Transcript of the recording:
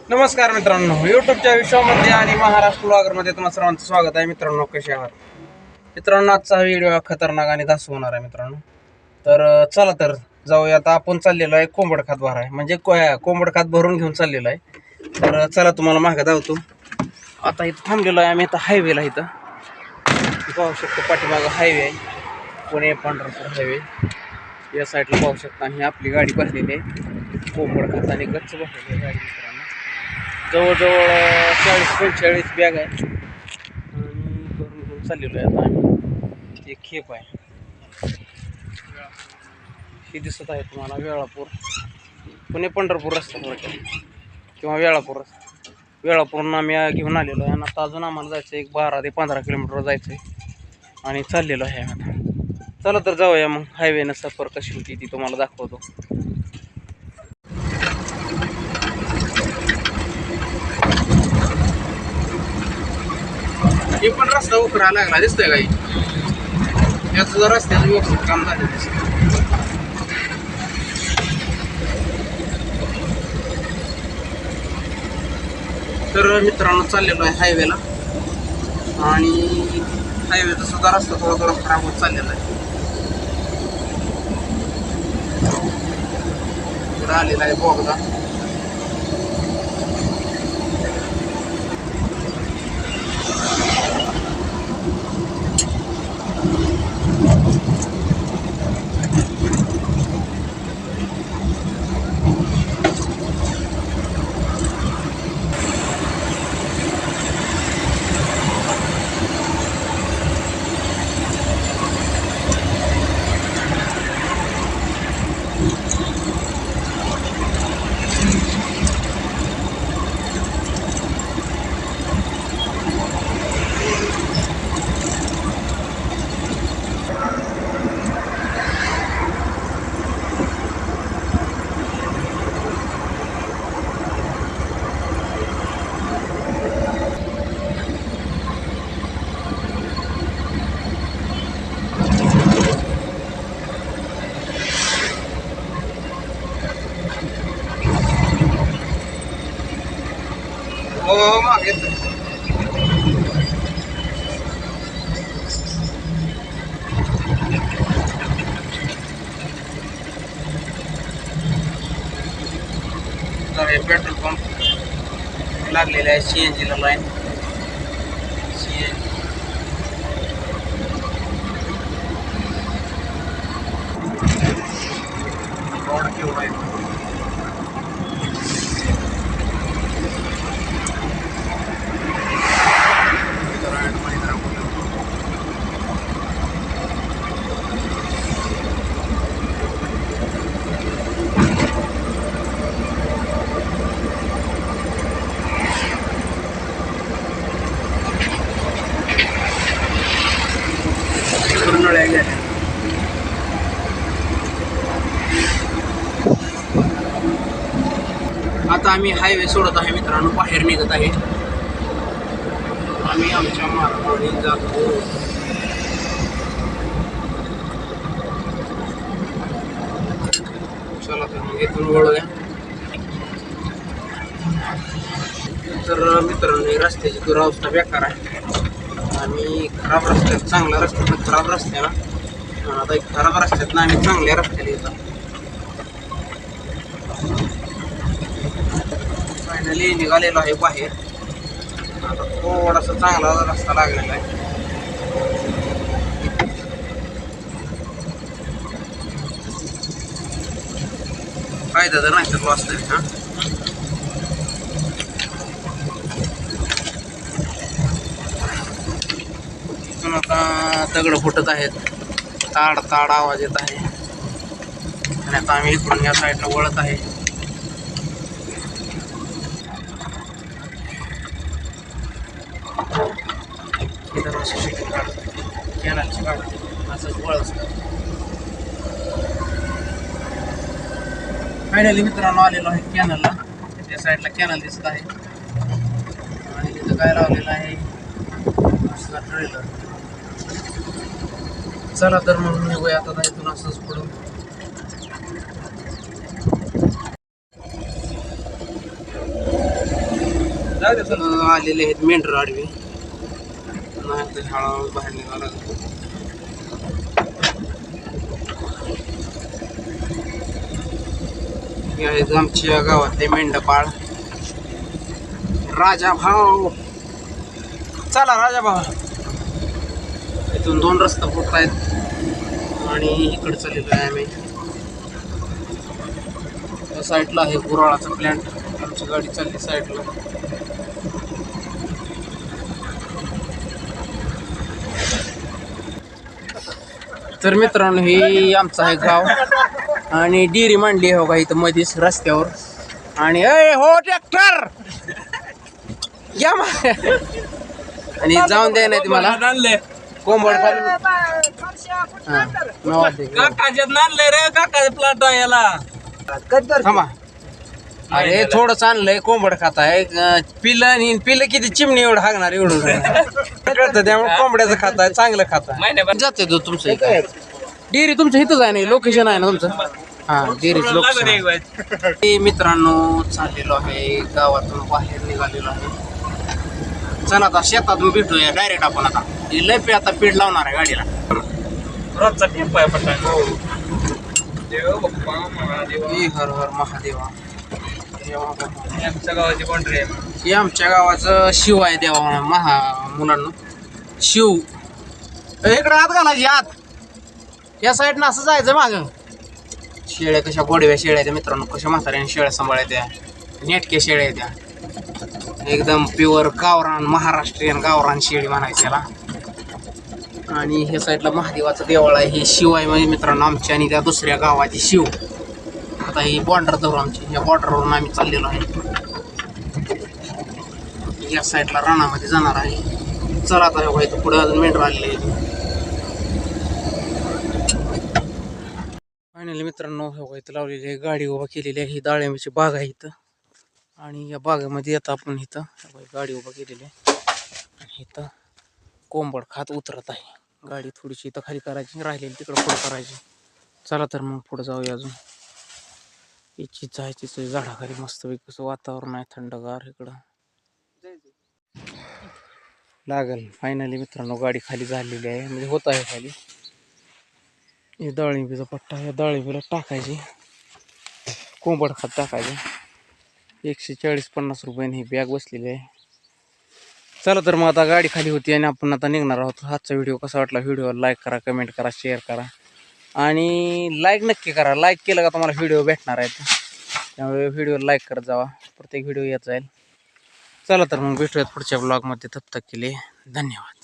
नमस्कार मित्रांनो, यूट्यूबच्या विश्वामध्ये आणि महाराष्ट्र ब्लॉगरमध्ये तुम्हाला सर्वांचं स्वागत आहे. मित्रांनो, कसे आहात मित्रांनो? आजचा हा व्हिडिओ खतरनाक आणि धासू होणार आहे मित्रांनो. तर चला तर जाऊया. आता आपण चाललेलो आहे कोंबड खात भराय, म्हणजे कोंबड खात भरून घेऊन चाललेलो आहे. तर चला तुम्हाला मागं धावतो. आता इथं थांबलेलो आहे आम्ही, इथं हायवेला. इथं पाहू शकतो पाठीमागं हायवे आहे, पुणे पंढरपूर हायवे. या साईडला पाहू शकता. आणि आपली गाडी भरलेली आहे कोंबड खात आणि गच्च भरलेली आहे गाडी मित्रांनो. जवळजवळ 40-45 बॅग आहे आणि करून घेऊन चाललेलो आहे. आता आम्ही एक खेप आहे, ही दिसत आहे तुम्हाला वेळापूर, पुणे पंढरपूर रस्ता किंवा वेळापूर रस्ता. वेळापूरनं आम्ही घेऊन आलेलो आहे आणि आता अजून आम्हाला जायचं एक 12 ते 15 किलोमीटर जायचं आहे आणि चाललेलो आहे आता. चला तर जाऊया मग. हायवेनं सफर कशी होती ती तुम्हाला दाखवतो. हे पण रस्ता उकरा लागला दिसतोय काही, याचं जर रस्त्याचं व्यवस्थित काम झालं दिसत. तर मित्रांनो चाललेलो आहे हायवेला आणि हायवेचा सुद्धा रस्ता थोडा थोडा खराब होत चाललेला आहे. पुढे आलेला आहे बोगदा. हो मागे पेट्रोल पंप लागलेला आहे. CNG ला लाईन. CNG रोड केवढा आहे. आता आम्ही हायवे सोडत आहे मित्रांनो, बाहेर निघत आहे. आम्ही आमच्या मार्गाने जातो. चला तर मग इथून वळूया. तर मित्रांनो, रस्त्याची दुरावस्था बेकार आहे. आम्ही खराब रस्त्यात, चांगल्या रस्त्यात खराब रस्त्याला, आता एक खराब रस्त्यात ना आम्ही चांगल्या रस्त्याला येतो. फायनली निघालेलो आहे बाहेर. आता थोडासा चांगला रस्ता लागलेला आहे. फायदा तर नाही तर लॉस नाही. इथून आता दगड फुटत आहेत, ताड ताड आवाज येत आहे. आणि आता आम्ही इकडून या साईडला वळत आहे. कॅनलची गाडी असंच वळत. फायनली मित्रांनो आलेलो आहे कॅनलला. त्या साईडला कॅनल दिसत आहे आणि तिथं काय लावलेलं आहे ट्रेलर. चला तर मग निघूया आता इथून असंच पुढून. आलेले आहेत मेंढर आडवी नाही तर हळूहळू बाहेर निघावं लागलं. हे आहेत आमच्या गावातले मेंढपाळ राजा भाऊ. चला राजा भाऊ. इथून 2 रस्ता फुटत आहेत आणि इकडे चाललेलो आहे आम्ही. त्या साईडला आहे गुराळाचा प्लॅन्ट. आमची गाडी चालली साईडला. तर मित्रांनो हे आमचं आहे गाव आणि डेअरी मांडली आहे बघा इथं मध्येच रस्त्यावर. आणि ए हो ट्रॅक्टर या आणि जाऊन द्या नाही मला कोंबड थांबा. अरे थोडंच आणलंय कोंबड खात आहे. पिलं किती चिमणी एवढं हागणार एवढं कळतं. त्यामुळे कोंबड्याचं खात आहे चांगलं खात आहे. जाते तो तुमचं डेअरी तुमचं इथंच आहे ना लोकेशन आहे ना तुमचं. हा डेअरीच लोकेशन. मित्रांनो चाललेलो आहे गावातून बाहेर निघालेलो आहे. चला आता शेतातून भेटूया डायरेक्ट आपण. आता लय पे आता पीठ लावणार आहे गाडीला. रोजचा टेम्पो आहे पटकन. हर हर महादेवा. आमच्या गावाची बाउंड्री आहे. ही आमच्या गावाचं शिव आहे देवा मुलांना. शिव इकडं आत घालायची आत. या साईडनं असं जायचं मागं. शेळ्या कशा गोडव्या शेळ्या त्या मित्रांनो. कशा म्हाताऱ्याने शेळ्या सांभाळायच्या. नेटके शेळ्या त्या एकदम प्युअर गावरान महाराष्ट्रीयन गावरान शेळी म्हणायची त्याला. आणि ह्या साईडला महादेवाचं देवळ आहे. ही शिव आहे म्हणजे मित्रांनो आमची आणि त्या दुसऱ्या गावाची शिव. आता ही बॉर्डर धरू आमची. या बॉर्डरवरून आम्ही चाललेलो आहे. या साईडला रानामध्ये जाणार आहे. चला आता इथं पुढे अजून मेंढर आलेले आहे. फायनली मित्रांनो इथं लावलेली आहे गाडी उभा केलेली आहे. ही डाळिंबाची बाग आहे इथं. आणि या बागेमध्ये येतं आपण इथं गाडी उभा केलेली आहे. आणि इथं कोंबड खात उतरत आहे. गाडी थोडीशी इथं खाली करायची राहिलेली तिकडं पुढं करायची. चला तर मग पुढं जाऊया अजून. इच्छी जायचीच झाडाखाली मस्तपैकी कसं वातावरण आहे थंडगार इकडं लागल. फायनली मित्रांनो गाडी खाली झालेली आहे म्हणजे होत आहे खाली. हे डाळिंबीचा पट्टा. या डाळिंबीला टाकायची कोंबड खात टाकायची. 140-50 रुपयाने ही बॅग बसलेली आहे. चला तर मग आता गाडी खाली होती आणि आपण आता निघणार आहोत. आजचा व्हिडिओ कसा वाटला व्हिडिओला लाईक करा, कमेंट करा, शेअर करा आणि लाईक नक्की करा. लाईक केलं का तुम्हाला व्हिडिओ भेटणार आहेत. त्यामुळे व्हिडिओला लाईक करत जावा. प्रत्येक व्हिडिओ येत जाईल. चला तर मग भेटूयात पुढच्या ब्लॉगमध्ये. तब तक के लिए धन्यवाद.